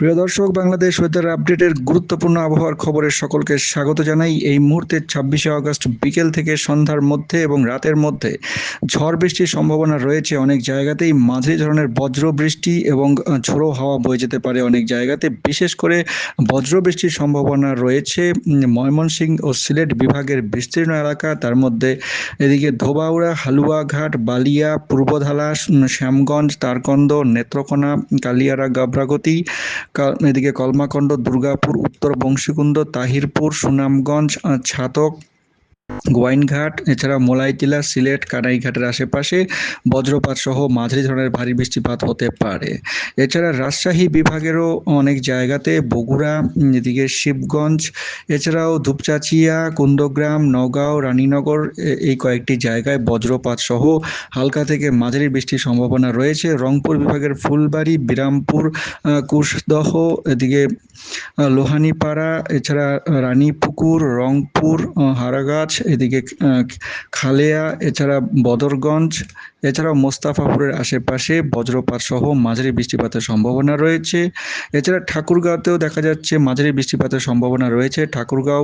প্রিয় দর্শক, বাংলাদেশ ওয়েদার আপডেটের গুরুত্বপূর্ণ আবহাওয়ার খবরে সকলকে স্বাগত জানাই। এই মুহূর্তে 26শে আগস্ট বিকেল থেকে সন্ধ্যার মধ্যে এবং রাতের মধ্যে ঝড় বৃষ্টির সম্ভাবনা রয়েছে। অনেক জায়গাতেই মাঝারি ধরনের বজ্র বৃষ্টি এবং ঝোড়ো হাওয়া বয়ে যেতে পারে। অনেক জায়গাতে বিশেষ করে বজ্র বৃষ্টির সম্ভাবনা রয়েছে ময়মনসিংহ ও সিলেট বিভাগের বিস্তীর্ণ এলাকা, তার মধ্যে এদিকে ধোবাউড়া, হালুয়াঘাট, বালিয়া, পূর্বধালা, শ্যামগঞ্জ, তারকন্দ, নেত্রকোনা, কালিয়ারা, গাবরাগতি, এদিকে কলমাকন্ড, দুর্গাপুর, উত্তর বংশীকুণ্ড, তাহিরপুর, সুনামগঞ্জ, ছাতক, গোয়াইনঘাট, এছাড়া মোলাইটিলা, সিলেট, কানাইঘাটের আশেপাশে বজ্রপাত সহ মাঝারি ধরনের ভারী বৃষ্টিপাত হতে পারে। এছাড়া রাজশাহী বিভাগেরও অনেক জায়গাতে, বগুড়া, এদিকে শিবগঞ্জ, এছাড়াও ধূপচাচিয়া, কুন্দগ্রাম, নওগাঁও, রানীনগর, এই কয়েকটি জায়গায় বজ্রপাত সহ হালকা থেকে মাঝারি বৃষ্টির সম্ভাবনা রয়েছে। রংপুর বিভাগের ফুলবাড়ি, বিরামপুর, কুশদহ, এদিকে লোহানীপাড়া, এছাড়া রানীপুকুর, রংপুর, হারাগাছ, এদিকে খালেয়া, এছাড়া বদরগঞ্জ, এছাড়াও মোস্তাফাপুরের আশেপাশে বজ্রপাত সহ মাঝারি বৃষ্টিপাতের সম্ভাবনা রয়েছে। এছাড়া ঠাকুরগাঁওতেও দেখা যাচ্ছে মাঝারি বৃষ্টিপাতের সম্ভাবনা রয়েছে। ঠাকুরগাঁও,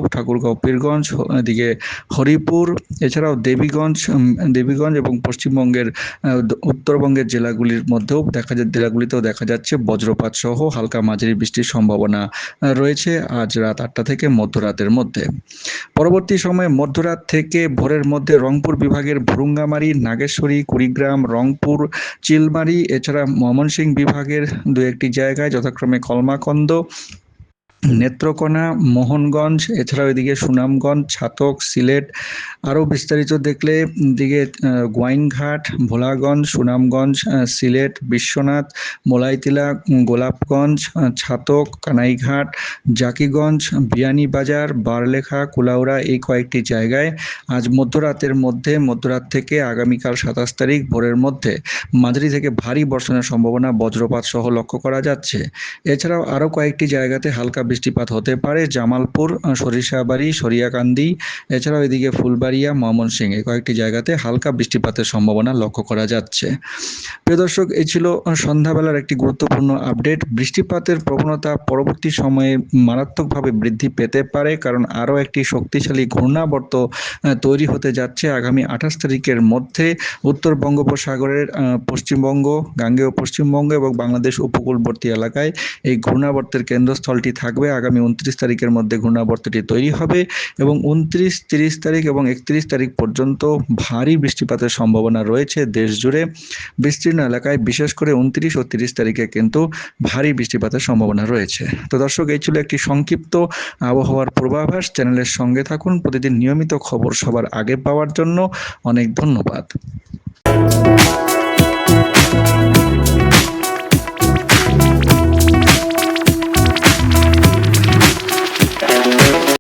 পীরগঞ্জ, এদিকে হরিপুর, এছাড়াও দেবীগঞ্জ এবং পশ্চিমবঙ্গের উত্তরবঙ্গের জেলাগুলিতেও দেখা যাচ্ছে বজ্রপাত সহ হালকা মাঝারি বৃষ্টির সম্ভাবনা রয়েছে আজ রাত 8টা থেকে মধ্যরাতের মধ্যে। পরবর্তী সময়ে মধ্যরাত থেকে ভোরের মধ্যে রংপুর বিভাগের ভুরুঙ্গামারী, নাগেশ্বরী, কুড়িগ্রাম, রংপুর, চিলমারী, এছাড়া ময়মনসিংহ বিভাগের দু একটি জায়গায় যথাক্রমে কলমাকন্দ, নেত্রকোনা, মোহনগঞ্জ, এছাড়াও এদিকে সুনামগঞ্জ, ছাতক, সিলেট। আরও বিস্তারিত দেখলে এদিকে গোয়াইনঘাট, ভোলাগঞ্জ, সুনামগঞ্জ, সিলেট, বিশ্বনাথ, মোলাইতিলা, গোলাপগঞ্জ, ছাতক, কানাইঘাট, জাকিগঞ্জ, বিয়ানীবাজার, বারলেখা, কুলাউড়া, এই কয়েকটি জায়গায় আজ মধ্যরাত থেকে আগামীকাল 27 তারিখ ভোরের মধ্যে মাঝারি থেকে ভারী বর্ষণের সম্ভাবনা বজ্রপাত সহ লক্ষ্য করা যাচ্ছে। এছাড়াও আরও কয়েকটি জায়গাতে হালকা বৃষ্টিপাত হতে পারে। জামালপুর, সরিষাবাড়ি, সরিয়াকান্দি, এছাড়াও এদিকে ফুলবাড়িয়া, ময়মনসিংহ, এই কয়েকটি জায়গাতে হালকা বৃষ্টিপাতের সম্ভাবনা লক্ষ্য করা যাচ্ছে। প্রিয় দর্শক, এই ছিল সন্ধ্যাবেলার একটি গুরুত্বপূর্ণ আপডেট। বৃষ্টিপাতের প্রবণতা পরবর্তী সময়ে মারাত্মকভাবে বৃদ্ধি পেতে পারে, কারণ আরও একটি শক্তিশালী ঘূর্ণাবর্ত তৈরি হতে যাচ্ছে আগামী 28 তারিখের মধ্যে। উত্তর বঙ্গোপসাগরের পশ্চিমবঙ্গ, গাঙ্গেয় পশ্চিমবঙ্গ এবং বাংলাদেশ উপকূলবর্তী এলাকায় এই ঘূর্ণাবর্তের কেন্দ্রস্থলটি থাকবে। আগামী 29 তারিখের মধ্যে ঘূর্ণাবর্তটি তৈরি হবে এবং 29, 30 তারিখ এবং 31 তারিখ পর্যন্ত ভারী বৃষ্টিপাতের সম্ভাবনা রয়েছে দেশ জুড়ে বিস্তীর্ণ এলাকায়। বিশেষ করে 29 ও 30 তারিখে কিন্তু ভারী বৃষ্টিপাতের সম্ভাবনা রয়েছে। তো দর্শক, এই ছিল একটি সংক্ষিপ্ত আবহাওয়ার পূর্বাভাস। চ্যানেলের সঙ্গে থাকুন প্রতিদিন নিয়মিত খবর সবার আগে পাওয়ার জন্য। অনেক ধন্যবাদ।